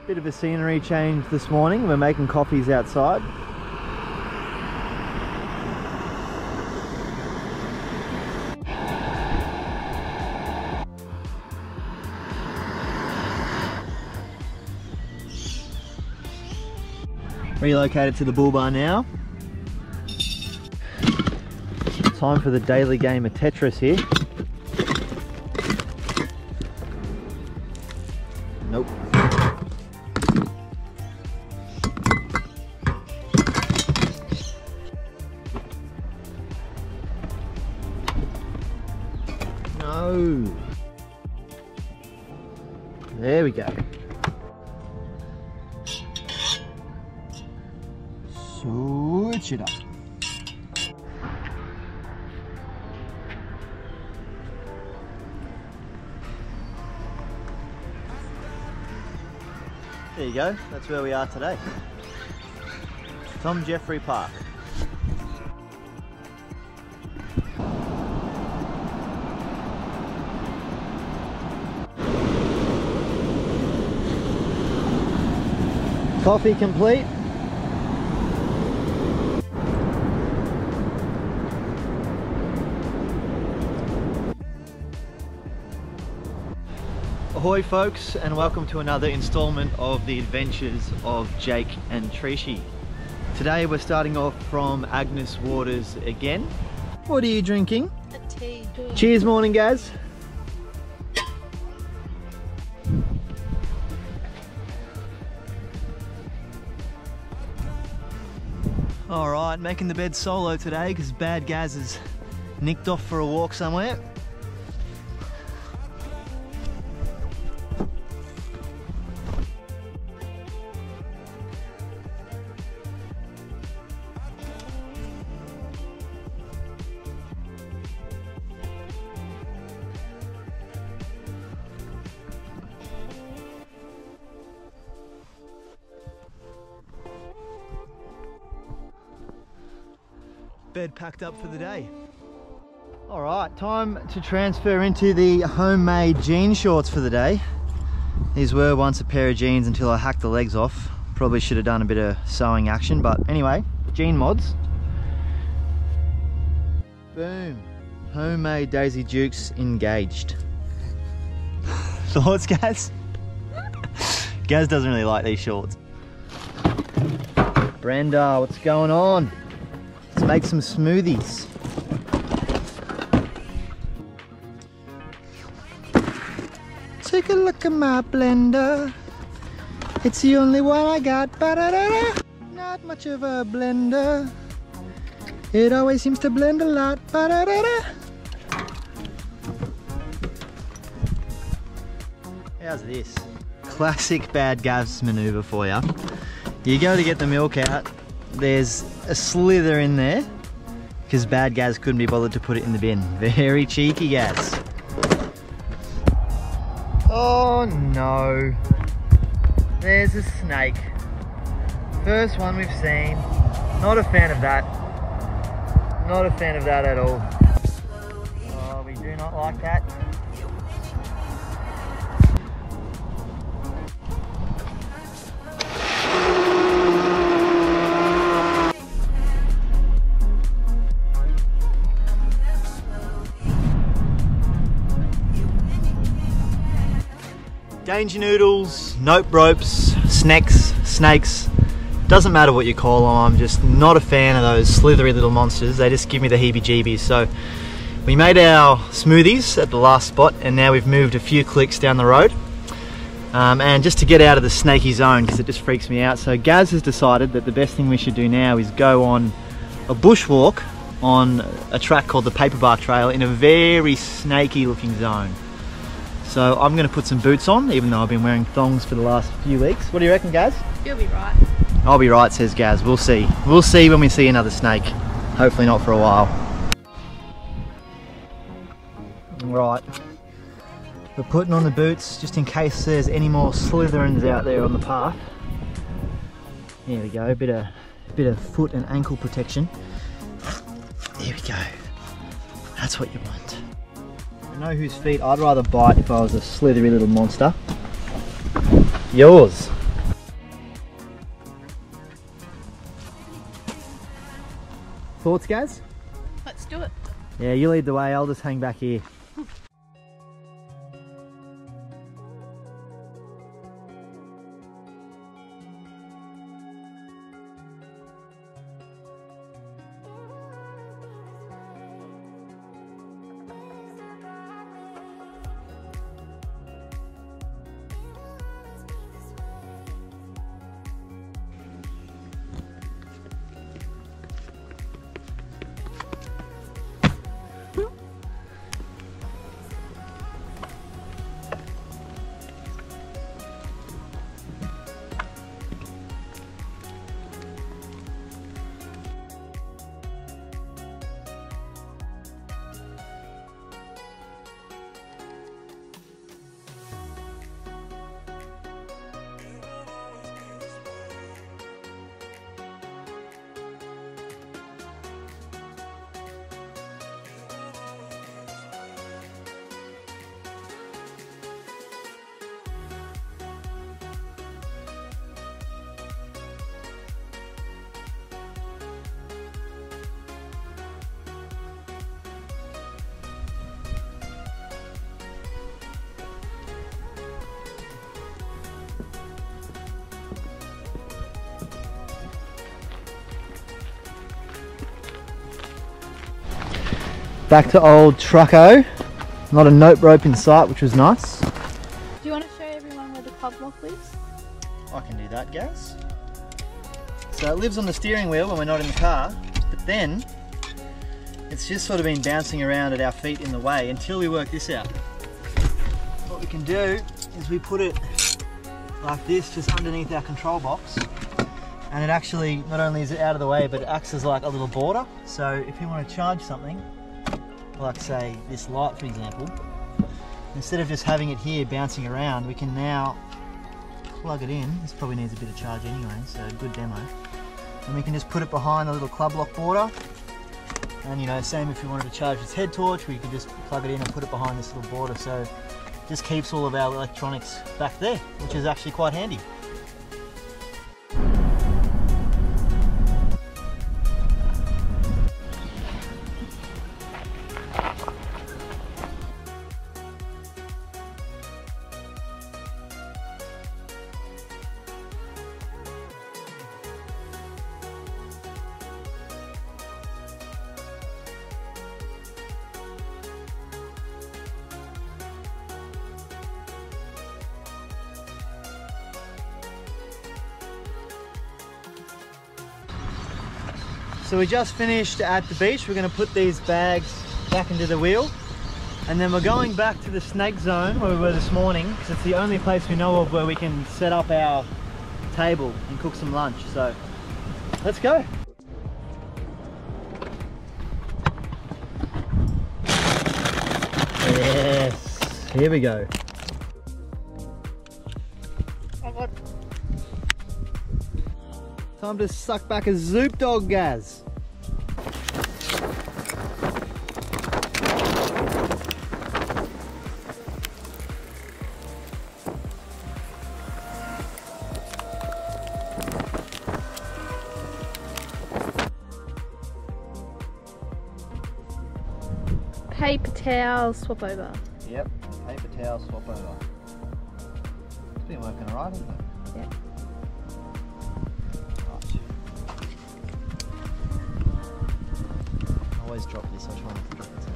Bit of a scenery change this morning. We're making coffees outside. Relocated to the bull bar now. Time for the daily game of Tetris here. Nope. No. There we go. Switch it up. There you go, that's where we are today. Tom Jeffrey Park. Coffee complete. Ahoy folks, and welcome to another installment of the adventures of Jake and Trishi. Today we're starting off from Agnes Waters again. What are you drinking? A tea. Cheers morning guys. Alright, making the bed solo today because Bad Gaz is nicked off for a walk somewhere. Bed packed up for the day. Alright, time to transfer into the homemade jean shorts for the day. These were once a pair of jeans until I hacked the legs off. Probably should have done a bit of sewing action, but anyway, jean mods. Boom. Homemade Daisy Dukes engaged. Thoughts, Gaz? Gaz doesn't really like these shorts. Brenda, what's going on? Let's make some smoothies. Take a look at my blender. It's the only one I got. Ba-da-da-da. Not much of a blender. It always seems to blend a lot. Ba-da-da-da. How's this? Classic Bad Gaz maneuver for you. You go to get the milk out. There's a slither in there because Bad Gaz couldn't be bothered to put it in the bin. Very cheeky Gaz. Oh no. There's a snake. First one we've seen. Not a fan of that. Not a fan of that at all. Oh, we do not like that. Danger noodles, nope ropes, snakes, doesn't matter what you call them. I'm just not a fan of those slithery little monsters. They just give me the heebie-jeebies. So we made our smoothies at the last spot and now we've moved a few clicks down the road. And just to get out of the snaky zone because it just freaks me out. So Gaz has decided that the best thing we should do now is go on a bushwalk on a track called the Paperbark Trail in a very snaky looking zone. So I'm going to put some boots on, even though I've been wearing thongs for the last few weeks. What do you reckon, Gaz? You'll be right. I'll be right, says Gaz. We'll see. We'll see when we see another snake. Hopefully not for a while. Right. We're putting on the boots just in case there's any more slitherins out there on the path. There we go. A bit of foot and ankle protection. There we go. That's what you want. I know whose feet I'd rather bite if I was a slithery little monster. Yours. Thoughts, Gaz? Let's do it. Yeah, you lead the way, I'll just hang back here. Back to old trucko. Not a note rope in sight, which was nice. Do you want to show everyone where the club lock lives? I can do that, Gaz. So it lives on the steering wheel when we're not in the car, but then it's just sort of been bouncing around at our feet in the way until we work this out. What we can do is we put it like this just underneath our control box, and it actually, not only is it out of the way, but it acts as like a little border. So if you want to charge something, like say this light for example, instead of just having it here bouncing around, we can now plug it in. This probably needs a bit of charge anyway, so good demo. And we can just put it behind the little club lock border. And you know, same if you wanted to charge this head torch, we could just plug it in and put it behind this little border. So it just keeps all of our electronics back there, which is actually quite handy. So we just finished at the beach. We're going to put these bags back into the wheel, and then we're going back to the snake zone where we were this morning, because it's the only place we know of where we can set up our table and cook some lunch. So let's go. Yes, here we go. Time to suck back a Zoop dog, Gaz. Paper towel swap over. Yep, paper towel swap over. It's been working alright, hasn't it? Yep. Always drop this, I try not to drop it today.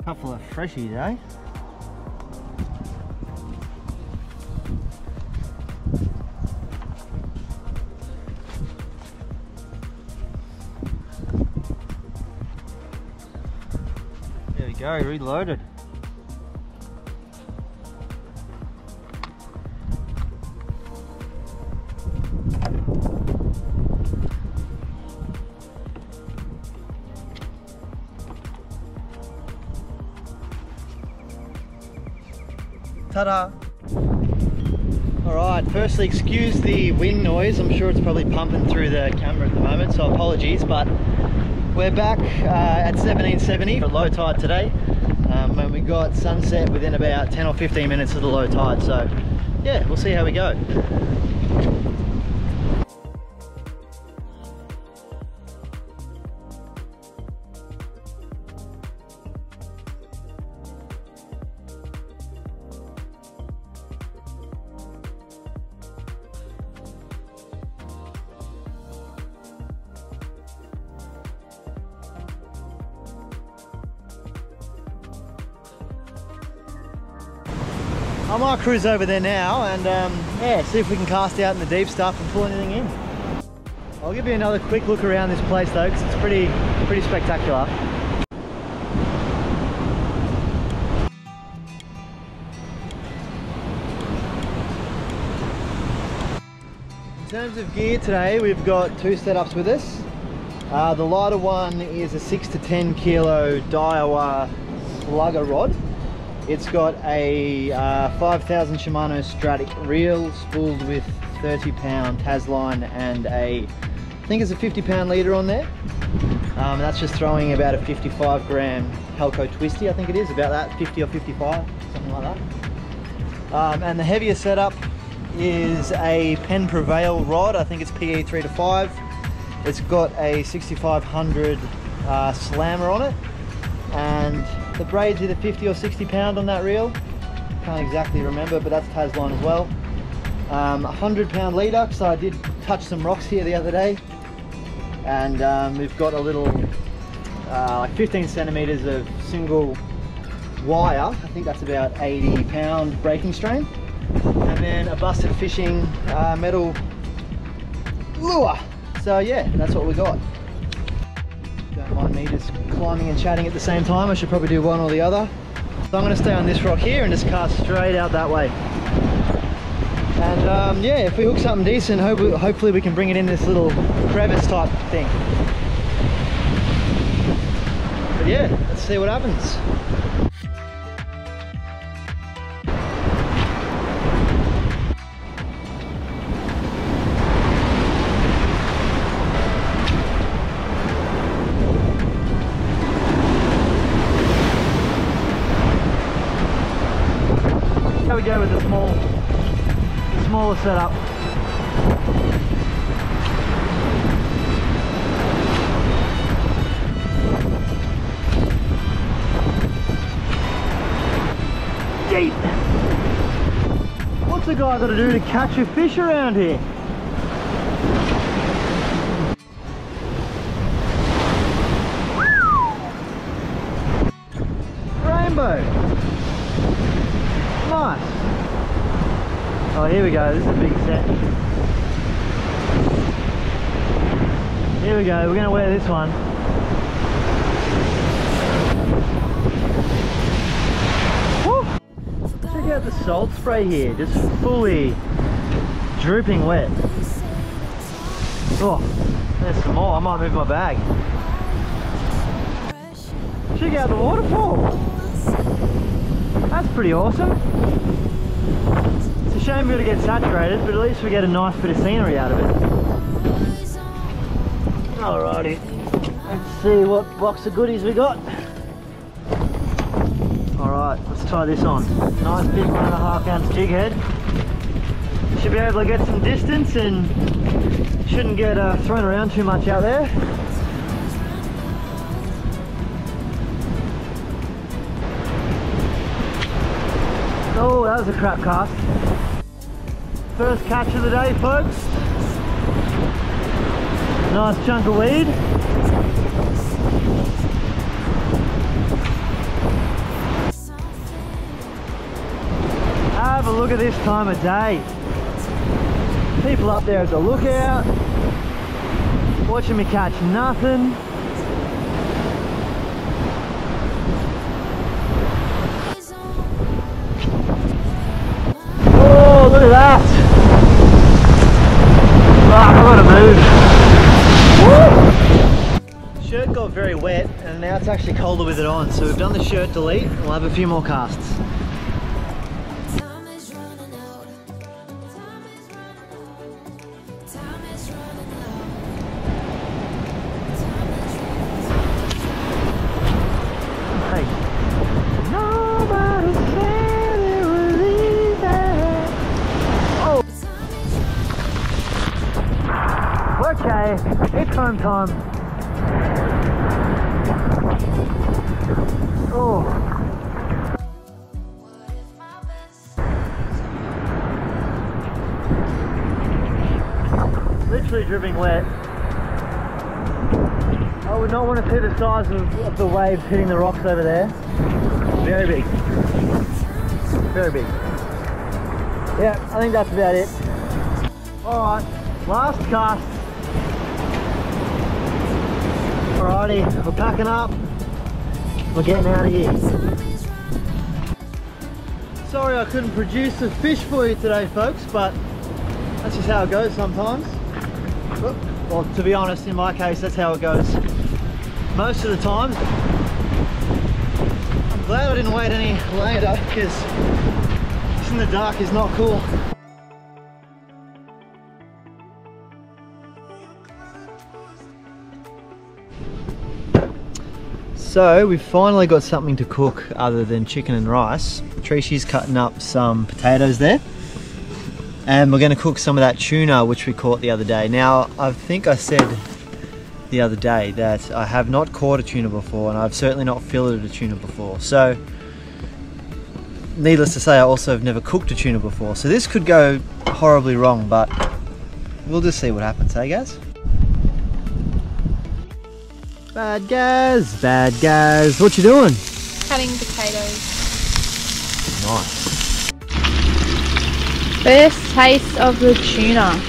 Couple of freshies, eh? There we go, reloaded. Ta-da! Alright, firstly excuse the wind noise. I'm sure it's probably pumping through the camera at the moment, so apologies, but we're back at 1770 for low tide today. And we got sunset within about 10 or 15 minutes of the low tide, so yeah, we'll see how we go. I might cruise over there now and yeah, see if we can cast out in the deep stuff and pull anything in. I'll give you another quick look around this place though, because it's pretty spectacular. In terms of gear today, we've got two setups with us. The lighter one is a 6 to 10 kilo Daiwa slugger rod. It's got a 5000 Shimano Stratic reel spooled with 30-pound Tasline and I think it's a 50-pound leader on there. That's just throwing about a 55-gram Helco Twisty, I think it is, about that, 50 or 55, something like that. And the heavier setup is a Penn Prevail rod, I think it's PE 3 to 5. It's got a 6500 slammer on it, and the braid's either 50 or 60 pound on that reel. Can't exactly remember, but that's Tasline as well. 100-pound leader, so I did touch some rocks here the other day. And we've got a little, like 15 centimeters of single wire. I think that's about 80-pound breaking strain. And then a busted fishing metal lure. So yeah, that's what we got. Don't mind me just climbing and chatting at the same time. I should probably do one or the other. So I'm going to stay on this rock here and just cast straight out that way. And yeah, if we hook something decent, hopefully we can bring it in this little crevice type thing. But yeah, let's see what happens. We go with the smaller setup. Deep. What's a guy got to do to catch a fish around here? Rainbow. Nice. Oh, here we go. This is a big set. Here we go. We're going to wear this one. Woo! Check out the salt spray here. Just fully drooping wet. Oh, there's some more. I might move my bag. Check out the waterfall. That's pretty awesome. It's a shame we're going to get saturated, but at least we get a nice bit of scenery out of it. Alrighty, let's see what box of goodies we got. Alright, let's tie this on. Nice big 1.5 ounce jig head. Should be able to get some distance and shouldn't get thrown around too much out there. Oh, that was a crap cast. First catch of the day, folks. Nice chunk of weed. Have a look at this time of day. People up there at the lookout, watching me catch nothing. Oh, look at that! Ah, I've got to move. Shirt got very wet and now it's actually colder with it on, so we've done the shirt delete and we'll have a few more casts. Hey. Nobody said it was easy. Oh. Okay, it's home time. Oh. Literally dripping wet. I would not want to see the size of the waves hitting the rocks over there. Very big. Very big. Yeah, I think that's about it. Alright, last cast. Alrighty, we're packing up. We're getting out of here. Sorry I couldn't produce a fish for you today, folks, but that's just how it goes sometimes. Well, to be honest, in my case, that's how it goes most of the time. I'm glad I didn't wait any later, because this in the dark is not cool. So we've finally got something to cook other than chicken and rice. Trishy's cutting up some potatoes there, and we're going to cook some of that tuna which we caught the other day. Now I think I said the other day that I have not caught a tuna before, and I've certainly not filleted a tuna before, so needless to say I also have never cooked a tuna before, so this could go horribly wrong, but we'll just see what happens, hey guys? Bad guys, what you doing? Cutting potatoes. Nice. First taste of the tuna.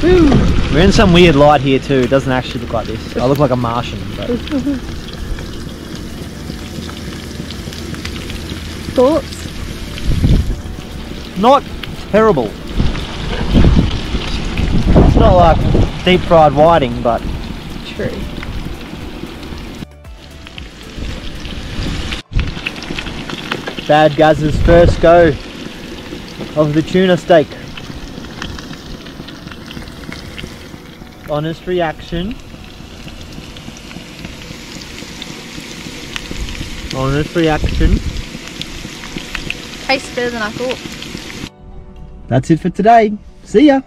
Woo. We're in some weird light here too, it doesn't actually look like this. I look like a Martian, but... Thoughts? Not terrible. It's not like deep fried whiting, but... True. Bad Gaz's first go of the tuna steak. Honest reaction. Honest reaction. Tastes better than I thought. That's it for today. See ya.